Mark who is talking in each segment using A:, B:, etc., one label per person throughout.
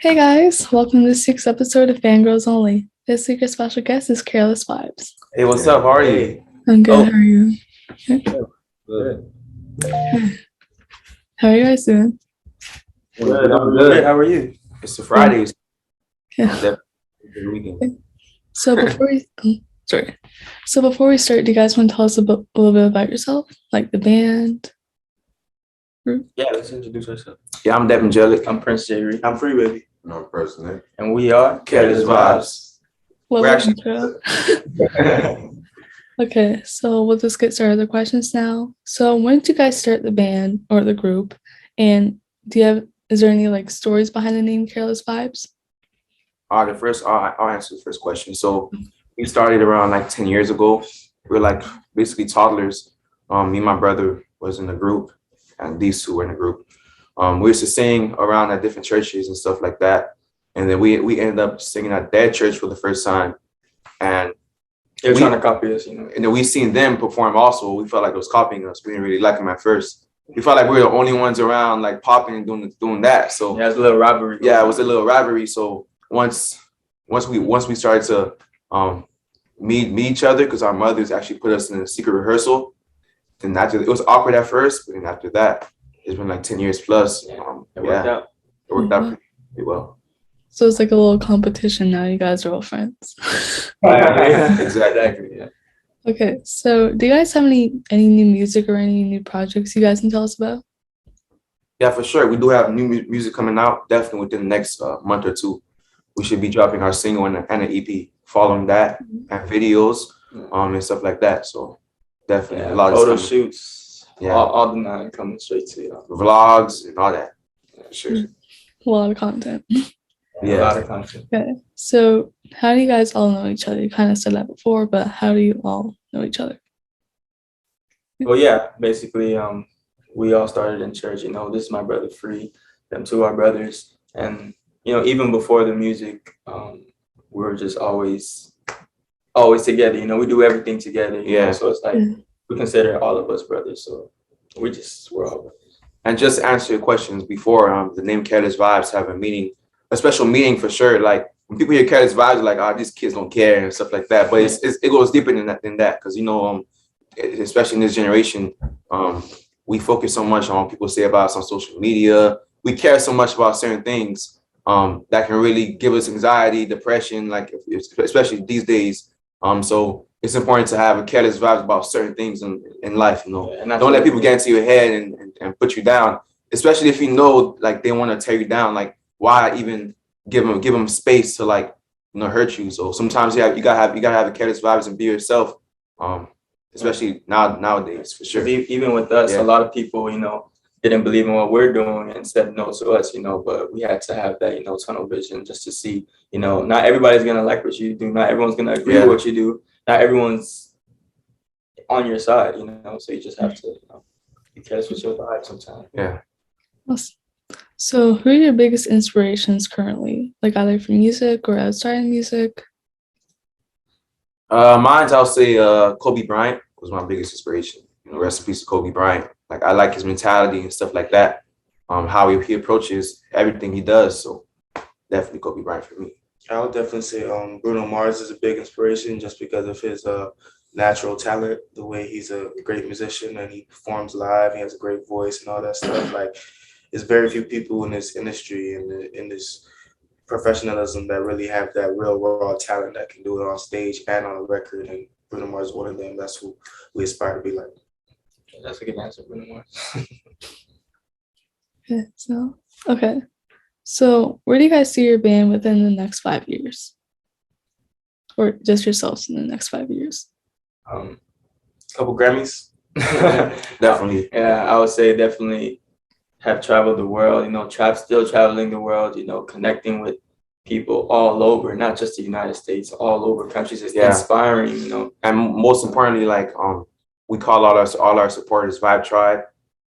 A: Hey guys, welcome to the sixth episode of Fangirls Only. This week our special guest is Careless Vibes.
B: Hey, what's up? How are you?
A: I'm good.
B: Oh.
A: How are you?
B: Good.
A: How are you guys doing?
B: Good. I'm good. How are you? It's the Fridays.
A: Yeah.
B: The weekend.
A: So before we start, do you guys want to tell us a little bit about yourself, like the band?
B: Yeah, let's introduce ourselves. Yeah, I'm Devin Jellick. I'm Prince Jerry. I'm Free Baby.
C: No person.
B: And we are Careless Vibes.
A: Well,
B: We're actually
A: Okay, so we'll just get started with the questions now. So when did you guys start the band or the group? And is there any like stories behind the name Careless Vibes?
B: I'll answer the first question. So we started around like 10 years ago. We're like basically toddlers. Me and my brother was in the group, and these two were in the group. We used to sing around at different churches and stuff like that. And then we ended up singing at their church for the first time. And
D: they were trying to copy us,
B: And then we seen them perform also. We felt like it was copying us. We didn't really like them at first. We felt like we were the only ones around like popping and doing that. So
D: yeah, it was a little rivalry.
B: Yeah, it was a little rivalry. So once we started to meet each other, because our mothers actually put us in a secret rehearsal. Then after it was awkward at first, but then after that, it's been like 10 years plus.
D: It worked out.
B: It worked out pretty well.
A: So it's like a little competition now. You guys are all friends.
B: Yeah, exactly. Yeah.
A: Okay, so do you guys have any new music or any new projects you guys can tell us about?
B: Yeah, for sure. We do have new music coming out definitely within the next month or two. We should be dropping our single and an EP following that, and videos and stuff like that. So definitely a lot of
D: photo shoots.
B: Yeah,
D: all the nine coming straight to you.
B: Vlogs and all that. Yeah, sure.
A: A lot of content.
B: Yeah,
D: a lot of content.
A: Okay, so how do you guys all know each other? You kind of said that before, but how do you all know each other?
D: Well, yeah, basically, we all started in church. This is my brother Free. Them two are brothers, and even before the music, we were just always together. We do everything together.
B: Yeah.
D: So it's like we consider all of us brothers. So we're all brothers.
B: And just to answer your questions before, the name Careless Vibes have a meaning, a special meaning for sure. Like when people hear Careless Vibes, they're like, oh, these kids don't care and stuff like that. But it goes deeper than that, because especially in this generation, we focus so much on what people say about us on social media. We care so much about certain things that can really give us anxiety, depression, like especially these days. So it's important to have a careless vibes about certain things in life.
D: And
B: don't let people get into your head and put you down, especially if like they want to tear you down. Like why even give them space to hurt you? So sometimes you gotta have a careless vibes and be yourself. Especially nowadays, for sure.
D: Even with us, a lot of people, didn't believe in what we're doing and said no to us, but we had to have that, tunnel vision just to see, not everybody's going to like what you do. Not everyone's going to agree with what you do. Not everyone's on your side, so you just have to be careless with your vibe sometimes.
B: Yeah.
A: Awesome. So who are your biggest inspirations currently? Like either from music or outside of music?
B: I'll say Kobe Bryant was my biggest inspiration. Rest in peace to Kobe Bryant. Like I like his mentality and stuff like that. How he approaches everything he does. So definitely Kobe Bryant for me.
C: I would definitely say Bruno Mars is a big inspiration just because of his natural talent, the way he's a great musician and he performs live. He has a great voice and all that stuff. Like, there's very few people in this industry and in this professionalism that really have that real raw talent that can do it on stage and on a record. And Bruno Mars is one of them. That's who we aspire to be like.
D: That's a good answer, Bruno Mars.
A: Okay. So where do you guys see your band within the next 5 years? Or just yourselves in the next 5 years?
D: Couple Grammys.
B: Definitely.
D: Yeah, I would say definitely have traveled the world, still traveling the world, connecting with people all over, not just the United States, all over countries. It's inspiring,
B: And most importantly, we call all our supporters Vibe Tribe.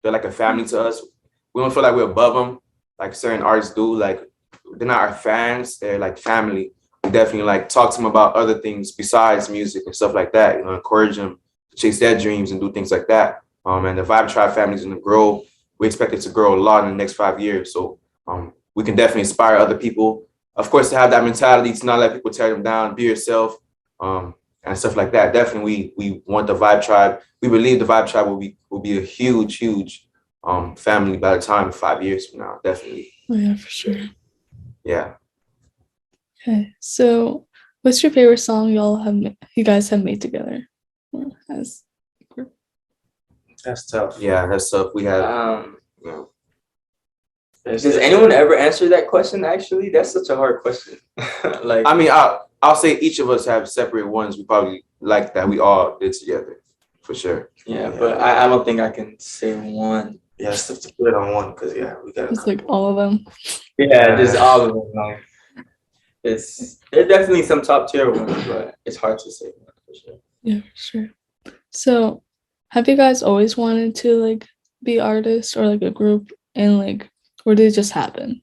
B: They're like a family to us. We don't feel like we're above them, like certain artists do. Like they're not our fans; they're like family. We definitely talk to them about other things besides music and stuff like that. Encourage them to chase their dreams and do things like that. And the Vibe Tribe family is going to grow. We expect it to grow a lot in the next 5 years. So we can definitely inspire other people. Of course, to have that mentality to not let people tear them down, be yourself, and stuff like that. Definitely, we want the Vibe Tribe. We believe the Vibe Tribe will be a huge family by the time 5 years from now. Definitely.
A: Oh yeah, for sure.
B: Yeah.
A: Okay, so what's your favorite song you guys have made together? Or as a group?
C: That's tough.
B: Yeah, that's tough. We have. You know,
D: Does anyone ever answer that question? Actually, that's such a hard question. Like,
B: I mean, I'll say each of us have separate ones we probably like that we all did together, for sure.
D: yeah, but I don't think I can say one.
C: Yeah, it's tough to put it on one because we got
A: It's like all of them.
D: Yeah, just all of them. Like, there's definitely some top tier ones, but it's hard to say one for sure.
A: Yeah, for sure. So, have you guys always wanted to like be artists or like a group, and like, or did it just happen,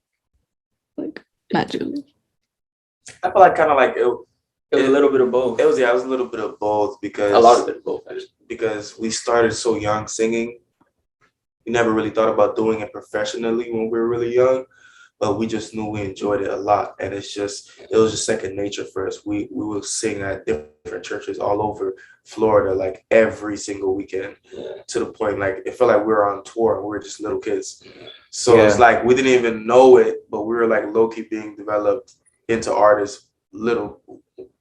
A: like magically?
C: I feel like kind of like
D: It was a little bit of both.
C: it was a little bit of both because
D: A lot of it both, actually.
C: because we started so young singing. We never really thought about doing it professionally when we were really young, but we just knew we enjoyed it a lot, and it was just second nature for us. We would sing at different churches all over Florida like every single weekend, to the point like it felt like we were on tour and we were just little kids. So it's like we didn't even know it, but we were like low key being developed into artists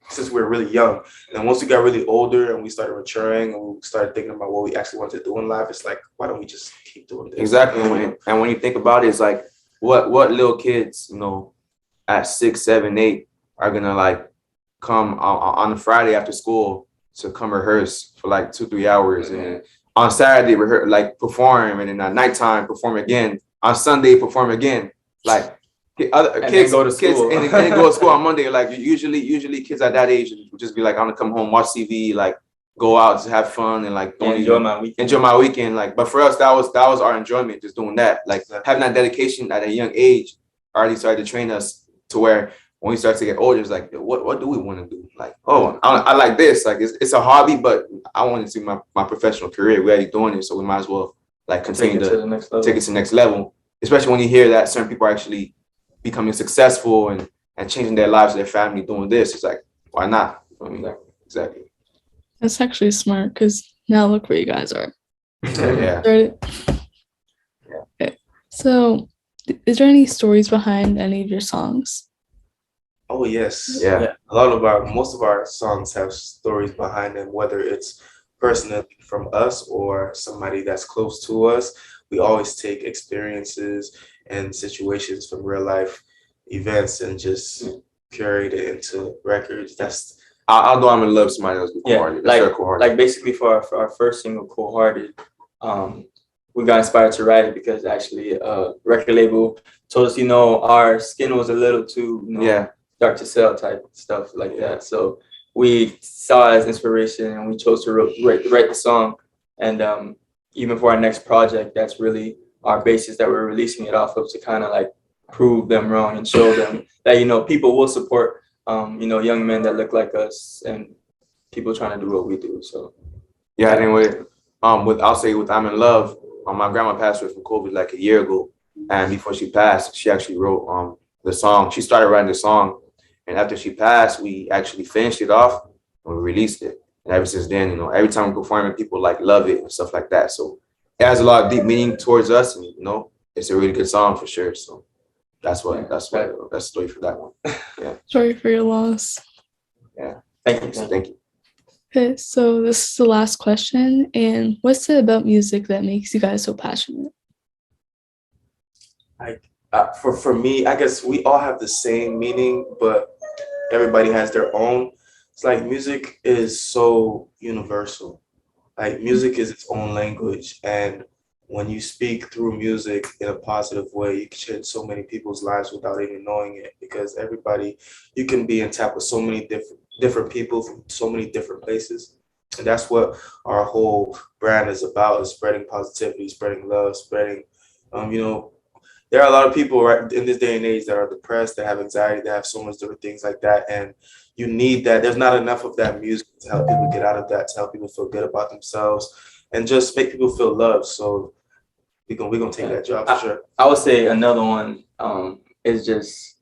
C: since we were really young. And once we got really older and we started maturing and we started thinking about what we actually wanted to do in life, it's like, why don't we just keep doing this?
B: Exactly. And when you think about it, it's like what little kids, you know, at 6, 7, 8 are gonna like come on a Friday after school to come rehearse for like 2-3 hours, and on Saturday like perform, and then at nighttime perform again, on Sunday perform again, like other
D: And
B: kids
D: then go to
B: kids
D: school.
B: and then go to school on Monday. Like usually kids at that age would just be like, I'm gonna come home, watch TV, like go out to have fun and like don't
D: Enjoy
B: even
D: my weekend.
B: enjoy my weekend. Like, but for us, that was our enjoyment, just doing that. Like having that dedication at a young age already started to train us to where when we start to get older, it's like, what do we want to do? Like, oh, I like this. Like it's a hobby, but I want to see my professional career. We're already doing it, so we might as well like continue
D: Take it to the next level.
B: take it to the next level. Especially when you hear that certain people are actually becoming successful and changing their lives, their family doing this. It's like, why not? I mean, exactly.
A: That's actually smart because now look where you guys are.
B: Yeah.
A: Right? Okay. So, is there any stories behind any of your songs?
C: Oh yes.
B: Yeah.
C: Most of our songs have stories behind them, whether it's personally from us or somebody that's close to us. We always take experiences and situations from real life events and just curate it into records. That's
B: Although I'm in love with somebody else with Cold-Hearted. That's her Cold-Hearted.
D: like basically for our first single, Cold-Hearted, we got inspired to write it because actually a record label told us, our skin was a little too, dark to sell type stuff like that. So we saw it as inspiration and we chose to write the song. And even for our next project, that's really our basis that we're releasing it off of, to kind of like prove them wrong and show them that, people will support, young men that look like us and people trying to do what we do. So
B: yeah, anyway, I'll say with I'm in Love, my grandma passed away from COVID like a year ago, and before she passed, she actually wrote the song. She started writing the song, and after she passed, we actually finished it off and we released it. And ever since then, every time we perform it, people like love it and stuff like that. So it has a lot of deep meaning towards us, and it's a really good song for sure. So that's the story for that one. Yeah.
A: Sorry for your loss.
B: Yeah.
D: thank you.
A: Okay, so this is the last question. And what's it about music that makes you guys so passionate?
C: for me, I guess we all have the same meaning, but everybody has their own. It's like music is so universal. Like music is its own language, and when you speak through music in a positive way, you can change so many people's lives without even knowing it. Because you can be in tap with so many different people from so many different places, and that's what our whole brand is about: is spreading positivity, spreading love, spreading. There are a lot of people right in this day and age that are depressed, that have anxiety, that have so much different things like that, and you need that. There's not enough of that music to help people get out of that, to help people feel good about themselves, and just make people feel loved. So we're gonna take that job for sure.
D: I would say another one is just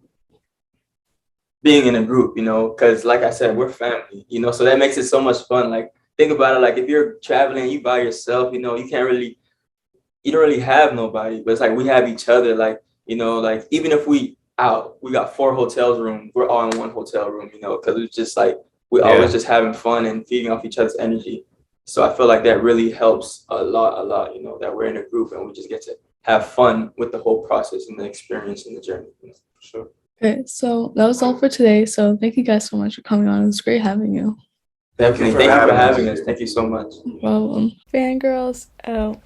D: being in a group, you know, because like I said, we're family, you know, so that makes it so much fun. Like, think about it, like if you're traveling, you by yourself, you know, you don't really have nobody, but it's like we have each other. Like, you know, like even if we got 4 hotel rooms, we're all in one hotel room, you know, because it's just like we always just having fun and feeding off each other's energy. So I feel like that really helps a lot, you know, that we're in a group and we just get to have fun with the whole process and the experience and the journey. You know?
C: Sure.
A: Okay, so that was all for today. So thank you guys so much for coming on. It was great having you.
D: Definitely. Thank you for having us. Thank you so much.
A: No problem. Fangirls out.